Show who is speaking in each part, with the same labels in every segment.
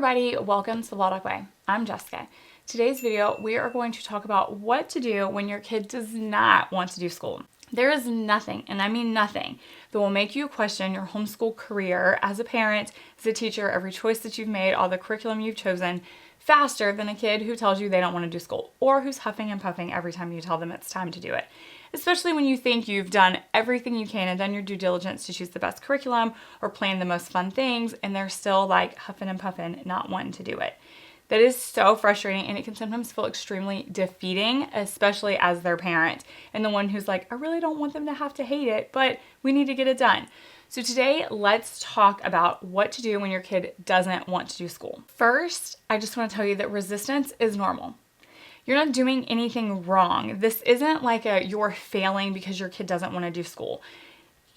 Speaker 1: everybody, welcome to 𝐂𝐸. I'm Jessica. Today's video, we are going to talk about what to do when your kid does not want to do school. There is nothing, and I mean nothing, that will make you question your homeschool career as a parent, as a teacher, every choice that you've made, all the curriculum you've chosen, faster than a kid who tells you they don't want to do school, or who's huffing and puffing every time you tell them it's time to do it. Especially when you think you've done everything you can and done your due diligence to choose the best curriculum or plan the most fun things, and they're still like huffing and puffing, not wanting to do it. That is so frustrating, and it can sometimes feel extremely defeating, especially as their parent and the one who's like, I really don't want them to have to hate it, but we need to get it done. So today, let's talk about what to do when your kid doesn't want to do school. First, I just want to tell you that resistance is normal. You're not doing anything wrong. This isn't like you're failing because your kid doesn't want to do school.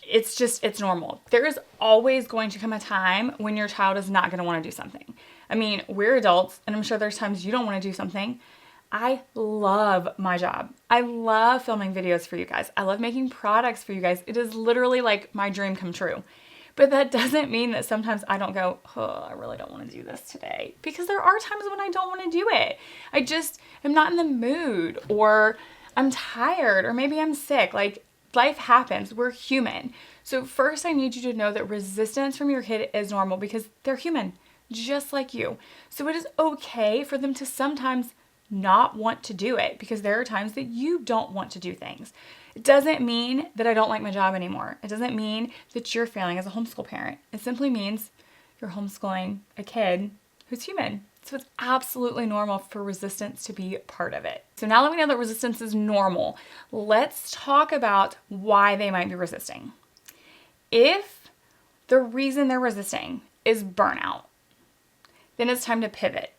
Speaker 1: It's normal. There is always going to come a time when your child is not going to want to do something. I mean, we're adults, and I'm sure there's times you don't want to do something. I love my job. I love filming videos for you guys. I love making products for you guys. It is literally like my dream come true. But that doesn't mean that sometimes I don't go, oh, I really don't want to do this today. Because there are times when I don't want to do it. I just am not in the mood, or I'm tired, or maybe I'm sick. Like, life happens. We're human. So first, I need you to know that resistance from your kid is normal because they're human, just like you. So it is okay for them to sometimes not want to do it because there are times that you don't want to do things. It doesn't mean that I don't like my job anymore. It doesn't mean that you're failing as a homeschool parent. It simply means you're homeschooling a kid who's human. So it's absolutely normal for resistance to be part of it. So now that we know that resistance is normal, let's talk about why they might be resisting. If the reason they're resisting is burnout, then it's time to pivot.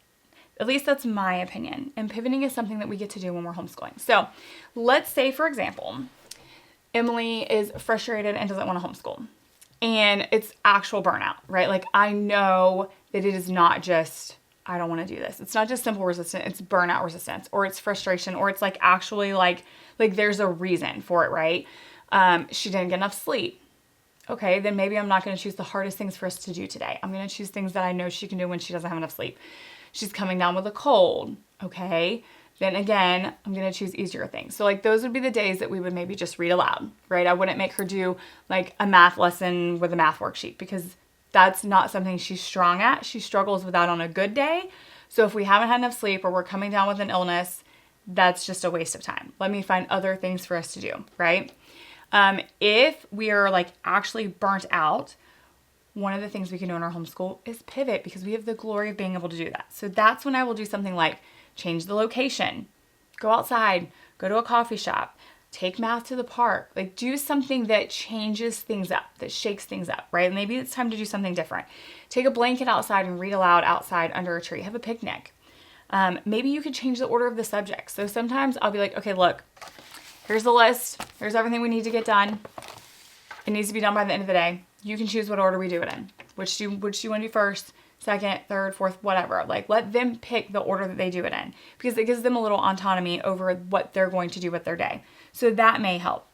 Speaker 1: At least that's my opinion. And pivoting is something that we get to do when we're homeschooling. So let's say, for example, Emily is frustrated and doesn't want to homeschool. And it's actual burnout, right? Like, I know that it is not just, I don't want to do this. It's not just simple resistance. It's burnout resistance, or it's frustration, or it's like actually like there's a reason for it, right? She didn't get enough sleep. Okay, then maybe I'm not going to choose the hardest things for us to do today. I'm going to choose things that I know she can do when she doesn't have enough sleep. She's coming down with a cold. Okay, then again, I'm going to choose easier things. So like those would be the days that we would maybe just read aloud, right? I wouldn't make her do like a math lesson with a math worksheet because that's not something she's strong at. She struggles with that on a good day. So if we haven't had enough sleep or we're coming down with an illness, that's just a waste of time. Let me find other things for us to do, right? If we are like actually burnt out, one of the things we can do in our homeschool is pivot because we have the glory of being able to do that. So that's when I will do something like change the location, go outside, go to a coffee shop, take math to the park, like do something that changes things up, that shakes things up, right? Maybe it's time to do something different. Take a blanket outside and read aloud outside under a tree, have a picnic. Maybe you could change the order of the subjects. So sometimes I'll be like, okay, look, here's the list. Here's everything we need to get done. It needs to be done by the end of the day. You can choose what order we do it in. Which do you want to do first, second, third, fourth, whatever. Like, let them pick the order that they do it in because it gives them a little autonomy over what they're going to do with their day. So that may help.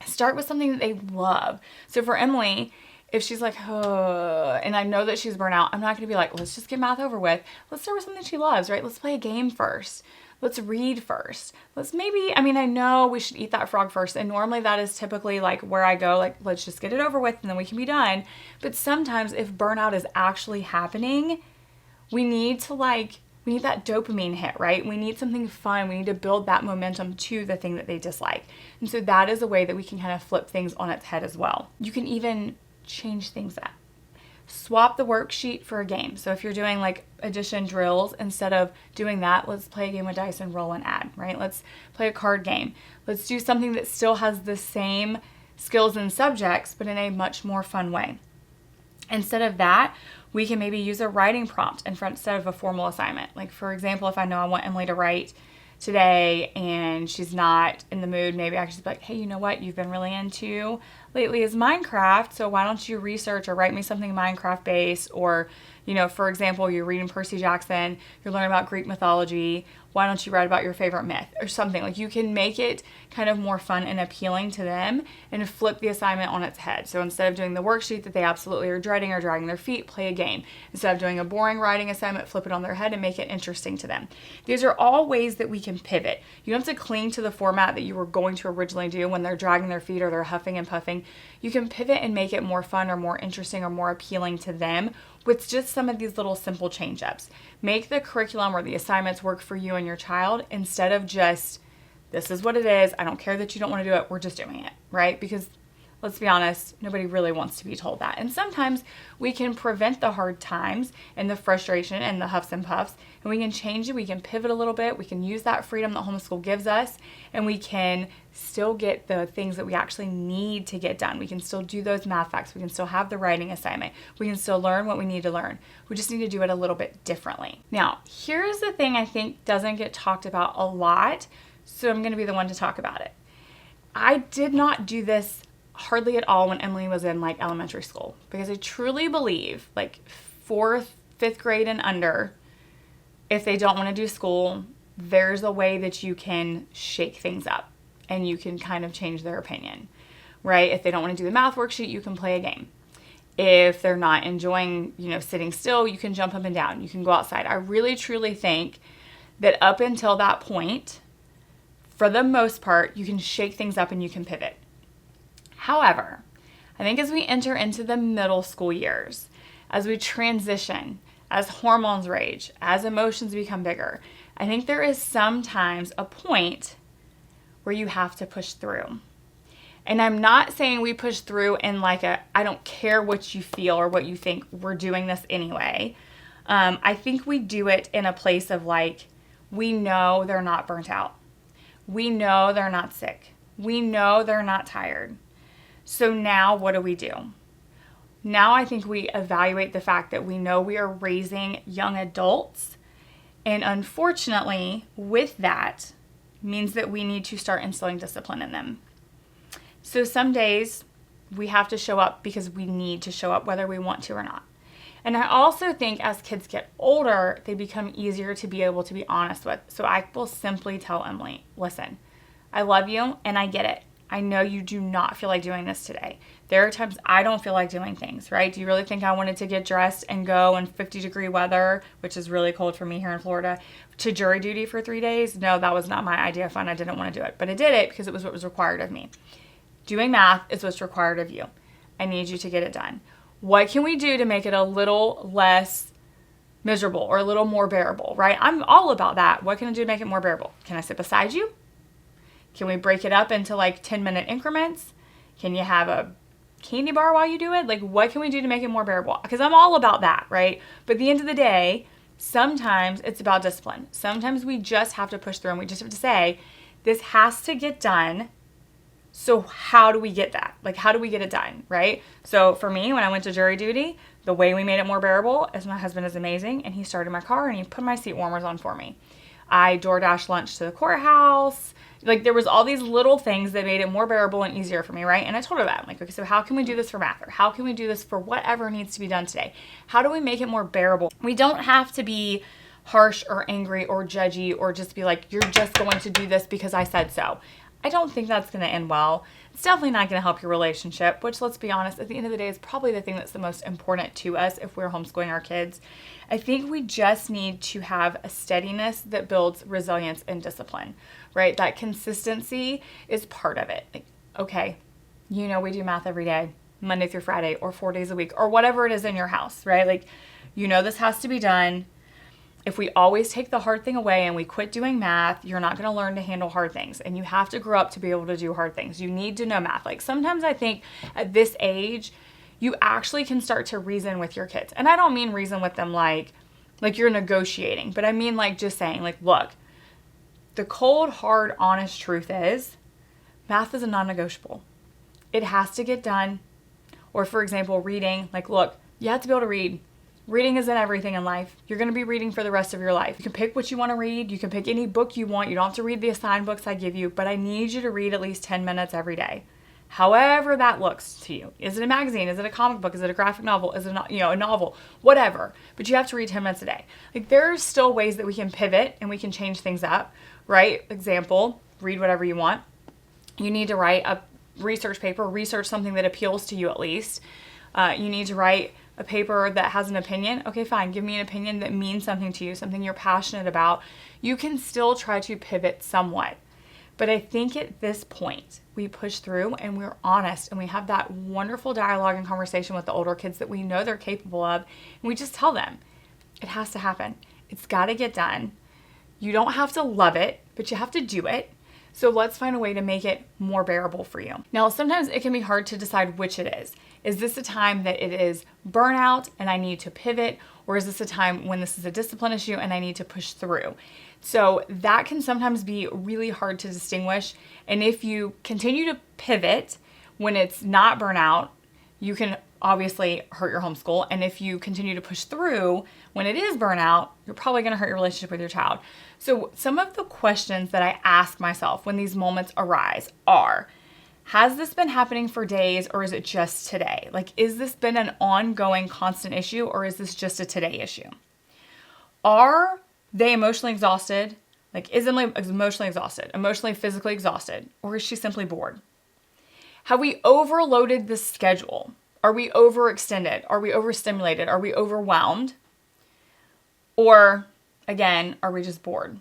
Speaker 1: Start with something that they love. So for Emily, if she's like, oh, and I know that she's burnt out, I'm not going to be like, let's just get math over with. Let's start with something she loves, right? Let's play a game first. Let's read first. I know we should eat that frog first. And normally that is typically like where I go, like, let's just get it over with and then we can be done. But sometimes if burnout is actually happening, we need that dopamine hit, right? We need something fun. We need to build that momentum to the thing that they dislike. And so that is a way that we can kind of flip things on its head as well. You can even change things up. Swap the worksheet for a game. So if you're doing like addition drills, instead of doing that, let's play a game of dice and roll and add, right? Let's play a card game. Let's do something that still has the same skills and subjects, but in a much more fun way. Instead of that, we can maybe use a writing prompt instead of a formal assignment. Like for example, if I know I want Emily to write today and she's not in the mood, maybe I could just be like, hey, you know what you've been really into lately is Minecraft, so why don't you research or write me something Minecraft based, or You know, for example, you're reading Percy Jackson, you're learning about Greek mythology. Why don't you write about your favorite myth or something? Like, you can make it kind of more fun and appealing to them and flip the assignment on its head. So instead of doing the worksheet that they absolutely are dreading or dragging their feet, play a game. Instead of doing a boring writing assignment, flip it on their head and make it interesting to them. These are all ways that we can pivot. You don't have to cling to the format that you were going to originally do when they're dragging their feet or they're huffing and puffing. You can pivot and make it more fun or more interesting or more appealing to them with just some of these little simple change-ups. Make the curriculum or the assignments work for you and your child instead of just, this is what it is, I don't care that you don't want to do it, we're just doing it, right? Because let's be honest, nobody really wants to be told that. And sometimes we can prevent the hard times and the frustration and the huffs and puffs, and we can change it, we can pivot a little bit, we can use that freedom that homeschool gives us, and we can still get the things that we actually need to get done. We can still do those math facts, we can still have the writing assignment, we can still learn what we need to learn. We just need to do it a little bit differently. Now, here's the thing I think doesn't get talked about a lot, so I'm going to be the one to talk about it. I did not do this hardly at all when Emily was in like elementary school, because I truly believe like 4th, 5th grade and under, if they don't want to do school, there's a way that you can shake things up and you can kind of change their opinion, right? If they don't want to do the math worksheet, you can play a game. If they're not enjoying, sitting still, you can jump up and down, you can go outside. I really truly think that up until that point, for the most part, you can shake things up and you can pivot. However, I think as we enter into the middle school years, as we transition, as hormones rage, as emotions become bigger, I think there is sometimes a point where you have to push through. And I'm not saying we push through in like I don't care what you feel or what you think, we're doing this anyway. I think we do it in a place of like, we know they're not burnt out. We know they're not sick. We know they're not tired. So now what do? Now I think we evaluate the fact that we know we are raising young adults. And unfortunately, with that, means that we need to start instilling discipline in them. So some days we have to show up because we need to show up whether we want to or not. And I also think as kids get older, they become easier to be able to be honest with. So I will simply tell Emily, listen, I love you and I get it. I know you do not feel like doing this today. There are times I don't feel like doing things, right? Do you really think I wanted to get dressed and go in 50-degree weather, which is really cold for me here in Florida, to jury duty for 3 days? No, that was not my idea of fun. I didn't want to do it, but I did it because it was what was required of me. Doing math is what's required of you. I need you to get it done. What can we do to make it a little less miserable or a little more bearable, right? I'm all about that. What can I do to make it more bearable? Can I sit beside you? Can we break it up into like 10-minute increments? Can you have a candy bar while you do it? Like, what can we do to make it more bearable? Because I'm all about that, right? But at the end of the day, sometimes it's about discipline. Sometimes we just have to push through and we just have to say, this has to get done. So how do we get that? Like, how do we get it done, right? So for me, when I went to jury duty, the way we made it more bearable is my husband is amazing and he started my car and he put my seat warmers on for me. I DoorDash lunch to the courthouse. Like, there was all these little things that made it more bearable and easier for me, right? And I told her that. I'm like, okay, so how can we do this for math? Or how can we do this for whatever needs to be done today? How do we make it more bearable? We don't have to be harsh or angry or judgy or just be like, you're just going to do this because I said so. I don't think that's going to end well. It's definitely not going to help your relationship, which, let's be honest, at the end of the day is probably the thing that's the most important to us if we're homeschooling our kids. I think we just need to have a steadiness that builds resilience and discipline, right? That consistency is part of it. Like, okay, we do math every day, Monday through Friday, or 4 days a week, or whatever it is in your house, right? Like, this has to be done. If we always take the hard thing away and we quit doing math, you're not going to learn to handle hard things. And you have to grow up to be able to do hard things. You need to know math. Like, sometimes I think at this age, you actually can start to reason with your kids. And I don't mean reason with them like you're negotiating, but I mean like just saying, like, look, the cold, hard, honest truth is math is a non-negotiable. It has to get done. Or for example, reading, like, look, you have to be able to read. Reading isn't everything in life. You're going to be reading for the rest of your life. You can pick what you want to read. You can pick any book you want. You don't have to read the assigned books I give you, but I need you to read at least 10 minutes every day. However that looks to you. Is it a magazine? Is it a comic book? Is it a graphic novel? Is it a novel? Whatever. But you have to read 10 minutes a day. Like, there are still ways that we can pivot and we can change things up, right? Example, read whatever you want. You need to write a research paper, research something that appeals to you at least. You need to write a paper that has an opinion. Okay, fine. Give me an opinion that means something to you, something you're passionate about. You can still try to pivot somewhat. But I think at this point, we push through and we're honest and we have that wonderful dialogue and conversation with the older kids that we know they're capable of. And we just tell them, it has to happen. It's got to get done. You don't have to love it, but you have to do it. So let's find a way to make it more bearable for you. Now, sometimes it can be hard to decide which it is. Is this a time that it is burnout and I need to pivot? Or is this a time when this is a discipline issue and I need to push through? So that can sometimes be really hard to distinguish. And if you continue to pivot when it's not burnout, you can obviously hurt your homeschool. And if you continue to push through when it is burnout, you're probably going to hurt your relationship with your child. So some of the questions that I ask myself when these moments arise are, has this been happening for days or is it just today? Like, is this been an ongoing constant issue or is this just a today issue? Are they emotionally exhausted? Like, is Emily emotionally exhausted, emotionally, physically exhausted, or is she simply bored? Have we overloaded the schedule? Are we overextended? Are we overstimulated? Are we overwhelmed? Or, again, are we just bored?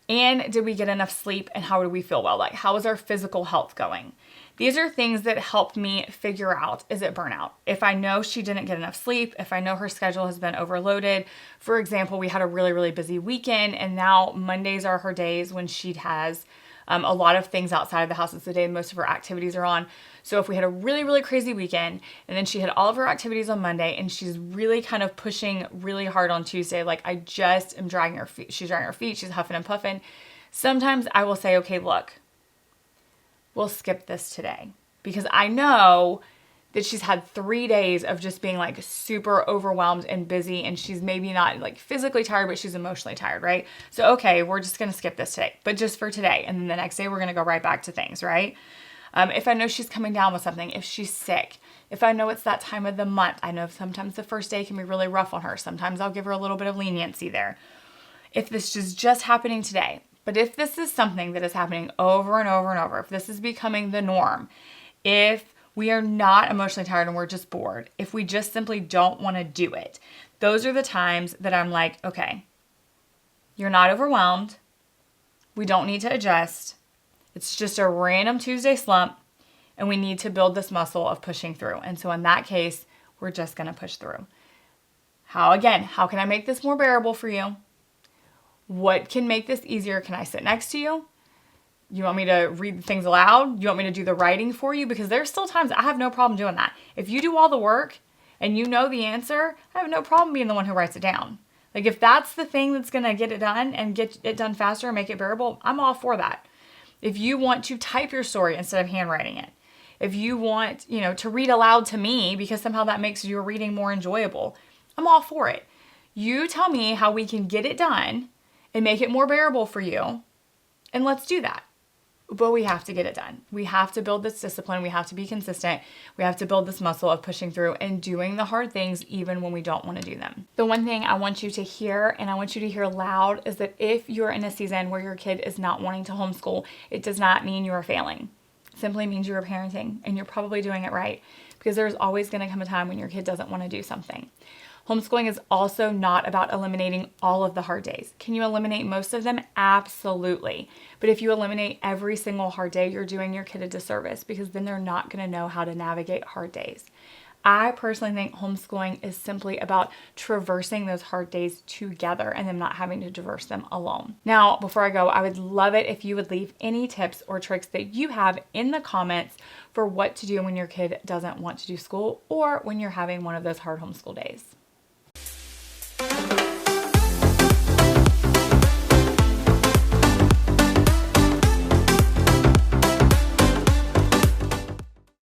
Speaker 1: And did we get enough sleep and how do we feel well? Like, how is our physical health going? These are things that helped me figure out, is it burnout? If I know she didn't get enough sleep, if I know her schedule has been overloaded, for example, we had a really, really busy weekend and now Mondays are her days when she has a lot of things outside of the house. It's the day most of her activities are on. So if we had a really, really crazy weekend and then she had all of her activities on Monday and she's really kind of pushing really hard on Tuesday, like I just am dragging her feet. She's dragging her feet. She's huffing and puffing. Sometimes I will say, okay, look, we'll skip this today because I know that she's had 3 days of just being like super overwhelmed and busy and she's maybe not like physically tired, but she's emotionally tired, right? So, okay, we're just going to skip this today, but just for today. And then the next day we're going to go right back to things, right? If I know she's coming down with something, if she's sick, if I know it's that time of the month, I know sometimes the first day can be really rough on her. Sometimes I'll give her a little bit of leniency there. If this is just happening today, but if this is something that is happening over and over and over, if this is becoming the norm, if we are not emotionally tired and we're just bored, if we just simply don't want to do it, those are the times that I'm like, okay, you're not overwhelmed. We don't need to adjust. It's just a random Tuesday slump and we need to build this muscle of pushing through. And so in that case, we're just going to push through. How can I make this more bearable for you? What can make this easier? Can I sit next to you? You want me to read things aloud? You want me to do the writing for you? Because there's still times I have no problem doing that. If you do all the work and you know the answer, I have no problem being the one who writes it down. Like, if that's the thing that's going to get it done and get it done faster and make it bearable, I'm all for that. If you want to type your story instead of handwriting it, if you want, to read aloud to me because somehow that makes your reading more enjoyable, I'm all for it. You tell me how we can get it done and make it more bearable for you, and let's do that. But we have to get it done. We have to build this discipline. We have to be consistent. We have to build this muscle of pushing through and doing the hard things even when we don't want to do them. The one thing I want you to hear, and I want you to hear loud, is that if you're in a season where your kid is not wanting to homeschool, it does not mean you are failing. It simply means you are parenting and you're probably doing it right, because there's always going to come a time when your kid doesn't want to do something. Homeschooling is also not about eliminating all of the hard days. Can you eliminate most of them? Absolutely. But if you eliminate every single hard day, you're doing your kid a disservice, because then they're not going to know how to navigate hard days. I personally think homeschooling is simply about traversing those hard days together and them not having to traverse them alone. Now, before I go, I would love it if you would leave any tips or tricks that you have in the comments for what to do when your kid doesn't want to do school or when you're having one of those hard homeschool days.